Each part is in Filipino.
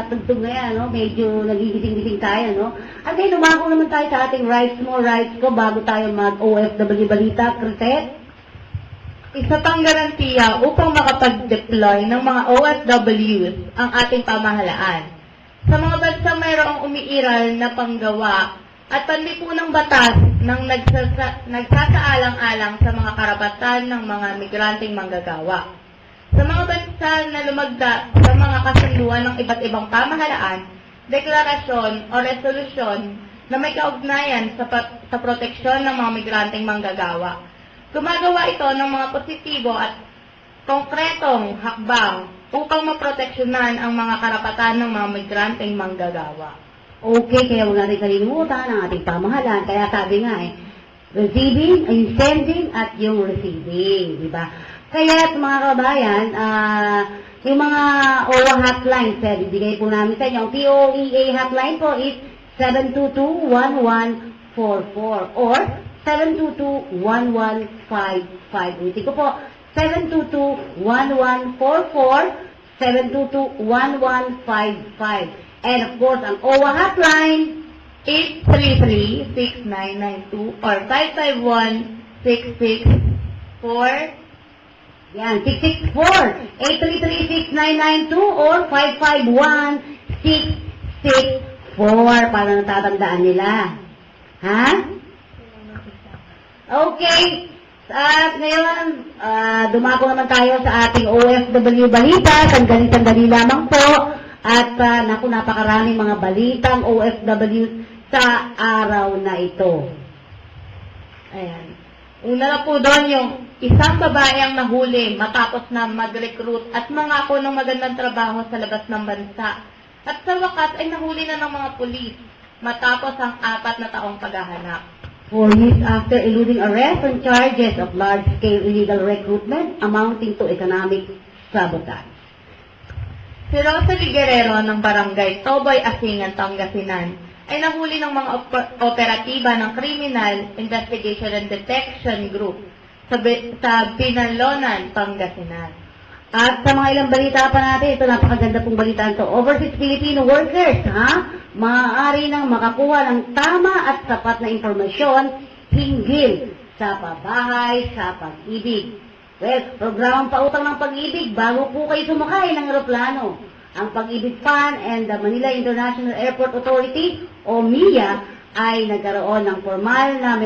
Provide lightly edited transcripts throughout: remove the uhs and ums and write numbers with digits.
tugtog na yan, no? Medyo nagigising-gising tayo, no? At ngayon, umako naman tayo sa ating rights mo, rights ko, bago tayo mag-OFW balita, Critet. Isa pang garantiya upang makapag-deploy ng mga OFWs ang ating pamahalaan. Sa mga bansang mayroong umiiral na panggawa at panlipunang batas ng nagsasaalang-alang sa mga karapatan ng mga migranteng manggagawa. Sa mga bansa na lumagda sa mga kasunduan ng iba't ibang pamahalaan, deklarasyon o resolusyon na may kaugnayan sa proteksyon ng mga migranteng manggagawa. Gumagawa ito ng mga positibo at konkretong hakbang upang maproteksyonan ang mga karapatan ng mga migranteng manggagawa. Okay, kaya huwag natin kalimutan ang ating pamahalaan. Kaya sabi nga receiving, yung sending at yung receiving, di ba? Kaya mga kabayan, yung mga OWA hotlines, bibigay po namin sa inyo. Ang POEA hotline po is 722-1144 or 722-1155. Ulitin ko po, 722-1144, 722-1155. And of course, ang OWA hotline, 833-6992 or 551-664. Yan, 664, 833-6992 or 551-664 para natatandaan nila. Ha? Okay. At ngayon, dumako naman tayo sa ating OFW balita. Sandali-sandali lamang po. At naku, napakaraming mga balitang OFW sa araw na ito. Ayan. Una na po doon yung isang babae ang nahuli matapos na mag-recruit at mangako ng magandang trabaho sa labas ng bansa. At sa wakas ay nahuli na ng mga pulis matapos ang 4 na taong paghahanap. 4 years after eluding arrest on charges of large-scale illegal recruitment amounting to economic sabotage. Si Rosalie Guerrero ng barangay Toboy, Asingan, Pangasinan ay nahuli ng mga operatiba ng Criminal Investigation and Detection Group sa Binalonan, Pangasinan. At sa mga ilang balita pa natin, ito napakaganda pong balita ito. Overseas Filipino workers, maaari nang makakuha ng tama at sapat na impormasyon hinggil sa pabahay sa pag-ibig. Well, programang pautang ng pag-ibig bago po kayo sumakay ng eroplano. Ang Pag-ibig Fund and the Manila International Airport Authority o MIA ay nagkaroon ng formal na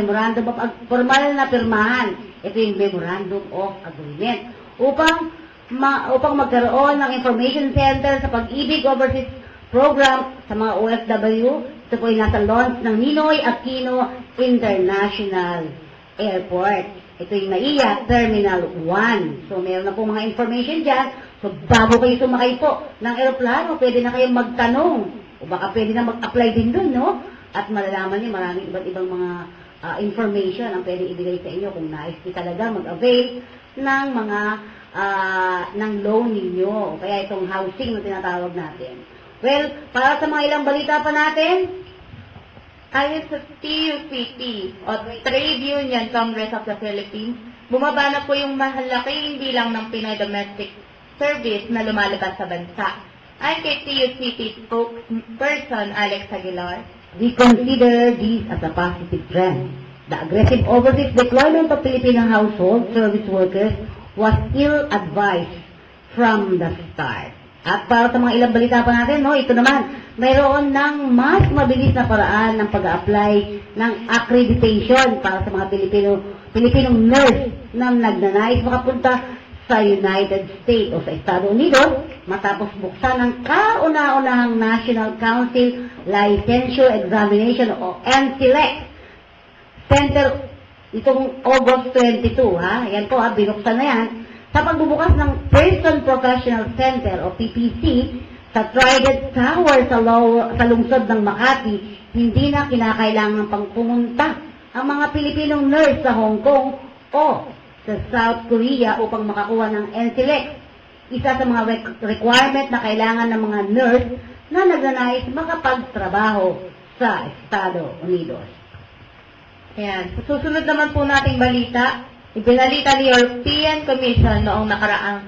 pirmahan. Ito yung Memorandum of Agreement upang magkaroon ng information center sa Pag-ibig Overseas Program sa mga OFW. Ito po ay nasa launch ng Ninoy Aquino International Airport. Ito yung NAIA Terminal 1. So, meron na po mga information dyan. So, bago kayo sumakay po ng aeroplano, pwede na kayong magtanong. O baka pwede na mag-apply din dun, no? At malalaman niyo maraming iba't ibang mga information ang pwede ibigay sa inyo kung nais niyo talaga mag-avail ng mga ng loan ninyo. O kaya itong housing na tinatawag natin. Well, para sa mga ilang balita pa natin, ayon sa TUCT o Trade Union Congress of the Philippines, bumaba na po yung mahalaking bilang ng Pinoy domestic service na lumalabas sa bansa. Ayon kay TUCT spokesperson Alex Aguilar, we consider this as a positive trend. The aggressive overseas deployment of Filipino household service workers was ill-advised from the start. At para sa mga ilang balita pa natin, no, ito naman, mayroon ng mas mabilis na paraan ng pag-a-apply ng accreditation para sa mga Pilipinong nurse na nagnanais makapunta sa United States o sa Estados Unidos matapos buksan ng kauna-unahang National Council Licensure Examination o NCLEX Center itong August 22, Yan po, binuksan na yan. Sa pagbubukas ng Person Professional Center o PPC sa Trident Tower sa lungsod ng Makati, hindi na kinakailangan pang pumunta ang mga Pilipinong nurse sa Hong Kong o sa South Korea upang makakuha ng NCLEX. Isa sa mga requirement na kailangan ng mga nurse na nagnanais makapagtrabaho sa Estados Unidos. Ayan. Susunod naman po nating balita. Ibinalita ni European Commission noong nakaraang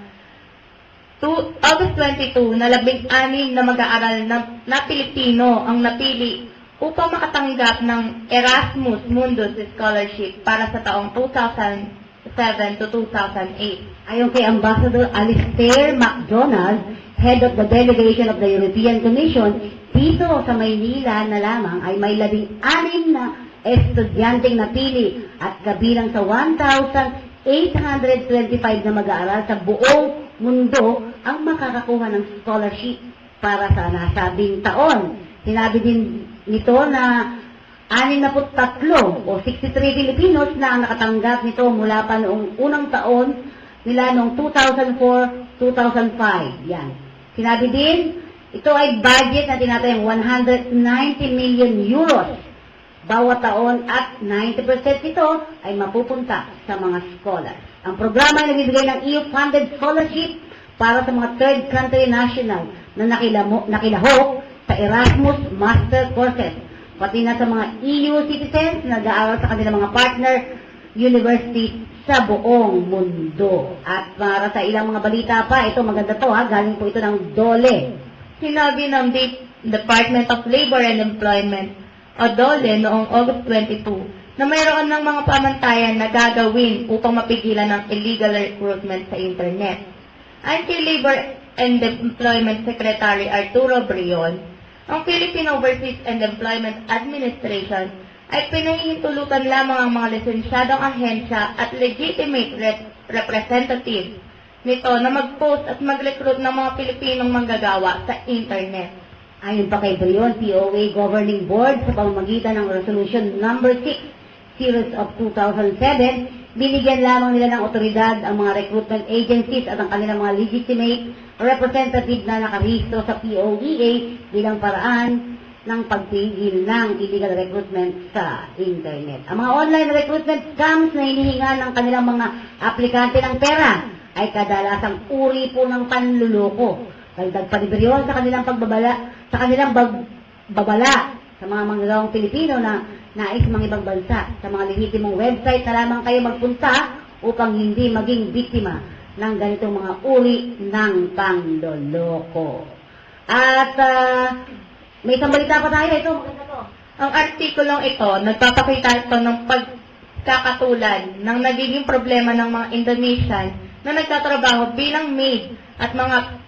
August 22 na 16 na mag-aaral na Pilipino ang napili upang makatanggap ng Erasmus Mundus Scholarship para sa taong 2007 to 2008. Ayon kay Ambassador Alistair MacDonald, head of the delegation of the European Commission, dito sa Maynila na lamang ay may 16 na estudyanteng napili at kabilang sa 1,825 na mag-aaral sa buong mundo ang makakakuha ng scholarship para sa nasabing taon. Sinabi din nito na 63 o 63 Filipinos na ang nakatanggap nito mula pa noong unang taon nila noong 2004-2005. Yan. Sinabi din, ito ay budget na tinatayang 190 million euros bawat taon at 90% nito ay mapupunta sa mga scholars. Ang programa ay nagbibigay ng EU-funded scholarship para sa mga third country national na nakilahok sa Erasmus Master Courses, pati na sa mga EU citizens na nag-aaral sa kanilang mga partner universities sa buong mundo. At para sa ilang mga balita pa, ito maganda to ha, galing po ito ng DOLE. Sinabi ng Department of Labor and Employment o DOLE noong August 22 na mayroon ng mga pamantayan na gagawin upang mapigilan ng illegal recruitment sa Internet. Ayon kay Labor and Employment Secretary Arturo Brion, ang Philippine Overseas and Employment Administration ay pinahihintulutan lamang ang mga lisensyadong ahensya at legitimate representatives nito na mag-post at mag-recruit ng mga Pilipinong manggagawa sa Internet. Ayon pa kay Brion, POA Governing Board sa pamamagitan ng Resolution Number 6 Series of 2007, binigyan lamang nila ng otoridad ang mga recruitment agencies at ang kanilang mga legitimate representative na nakarehistro sa POEA bilang paraan ng pagpigil ng illegal recruitment sa Internet. Ang mga online recruitment scams na hinihinga ng kanilang mga aplikante ng pera ay kadalasang uri po ng panluloko. Dagdag pa ni Brion sa kanilang babala sa mga manggagawang Pilipino na nais ibang bansa. Sa mga lehitimong website na lamang kayo magpunta upang hindi maging biktima ng ganitong mga uri ng panloloko. At may isang balita pa tayo. Ito, maganda to. Ang artikulong ito, nagpapakita ito ng pagkakatulan ng nagiging problema ng mga Indonesian na nagtatrabaho bilang maid at mga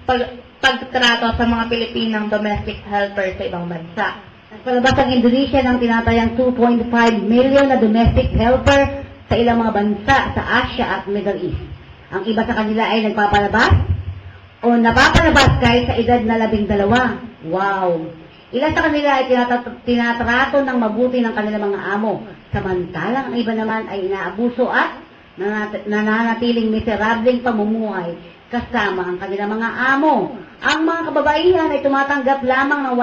pagtrato sa mga Pilipinang domestic helper sa ibang bansa. Nagpalabas ang Indonesia ng tinatayang 2.5 million na domestic helper sa ilang mga bansa sa Asia at Middle East. Ang iba sa kanila ay nagpapalabas o napapalabas kahit sa edad na 12. Wow! Ilan sa kanila ay tinatrato ng mabuti ng kanilang mga amo, samantalang ang iba naman ay inaabuso at nananatiling miserableng pamumuhay kasama ang kanilang mga amo. Ang mga kababaihan ay tumatanggap lamang ng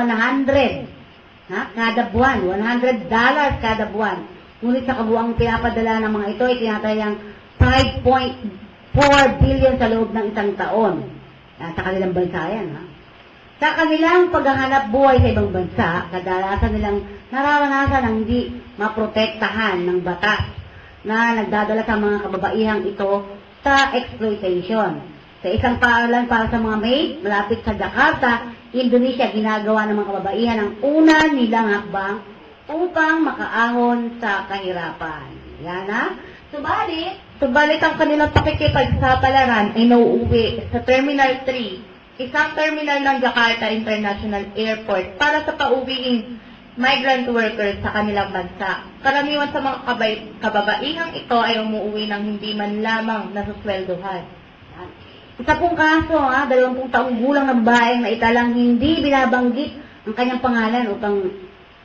100 kada buwan, $100 kada buwan. Ngunit sa kabuang pinapadala ng mga ito ay tinatayang 5.4 billion sa loob ng isang taon. Sa kanilang bansa yan, ha? Sa kanilang paghahanap buhay sa ibang bansa, kadalasan nilang nararanasan ang hindi maprotektahan ng batas na nagdadala sa mga kababaihang ito sa exploitation. Sa isang paaralan para sa mga maid, malapit sa Jakarta, Indonesia, ginagawa ng mga kababaihan ang una nilang hakbang upang makaahon sa kahirapan. Yan ha? Subalit ang kanilang pakikipagsapalaran ay nauuwi sa Terminal 3, isang terminal ng Jakarta International Airport para sa pauwiing migrant workers sa kanilang bansa. Karaniwan sa mga kababaihang ito ay umuwi ng hindi man lamang nasusweldohan. Isa pong kaso, 20 taong gulang na babaeng na italang hindi binabanggit ang kanyang pangalan upang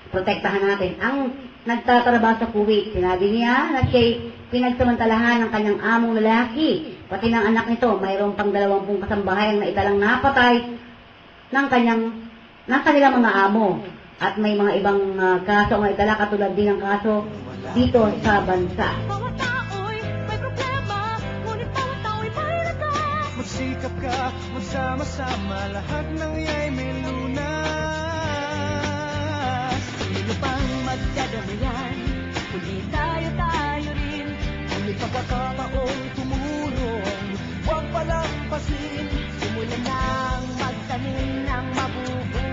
protektahan natin. Ang nagtatrabaho sa Kuwait, sinabi niya na siya'y pinagsamantalahan ng kanyang among lalaki. Pati ng anak nito, mayroong pang 20 kasambahay na italang napatay ng kanilang mga amo. At may mga ibang kaso ang itala katulad din ng kaso dito sa bansa. Magsikap ka, magsama-sama, lahat ng iya'y may lunas.